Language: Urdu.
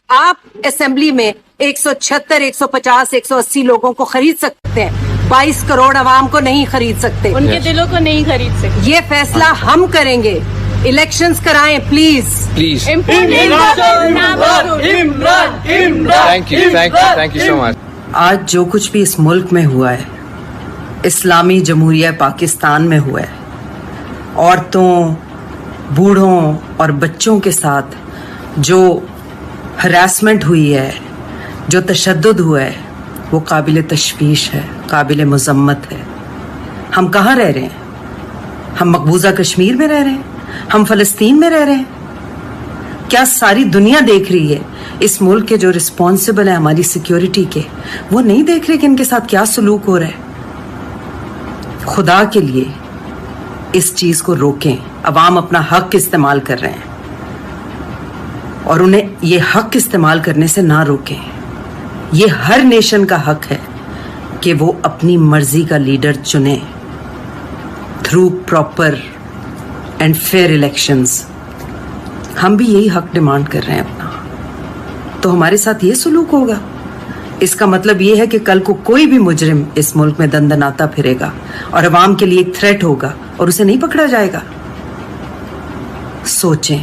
آپ اسمبلی میں 176, 150, 180 لوگوں کو خرید سکتے ہیں, 22 کروڑ عوام کو نہیں خرید سکتے, ان کے دلوں کو نہیں خرید سکتے. یہ فیصلہ ہم کریں گے. الیکشنز کرائیں پلیز. تھینک یو سو مچ. آج جو کچھ بھی اس ملک میں ہوا ہے, اسلامی جمہوریہ پاکستان میں ہوا ہے, عورتوں, بوڑھوں اور بچوں کے ساتھ جو ہراسمنٹ ہوئی ہے, جو تشدد ہوا ہے, وہ قابل تشویش ہے, قابل مذمت ہے. ہم کہاں رہ رہے ہیں؟ ہم مقبوضہ کشمیر میں رہ رہے ہیں؟ ہم فلسطین میں رہ رہے ہیں؟ کیا ساری دنیا دیکھ رہی ہے اس ملک کے جو رسپانسبل ہیں ہماری سیکیورٹی کے, وہ نہیں دیکھ رہے کہ ان کے ساتھ کیا سلوک ہو رہا ہے؟ خدا کے لیے اس چیز کو روکیں. عوام اپنا حق استعمال کر رہے ہیں اور انہیں یہ حق استعمال کرنے سے نہ روکیں. یہ ہر نیشن کا حق ہے کہ وہ اپنی مرضی کا لیڈر چنے through proper and fair elections. ہم بھی یہی حق ڈیمانڈ کر رہے ہیں اپنا. تو ہمارے ساتھ یہ سلوک ہوگا, اس کا مطلب یہ ہے کہ کل کو کوئی بھی مجرم اس ملک میں دندناتا پھرے گا اور عوام کے لیے ایک تھریٹ ہوگا اور اسے نہیں پکڑا جائے گا. سوچیں.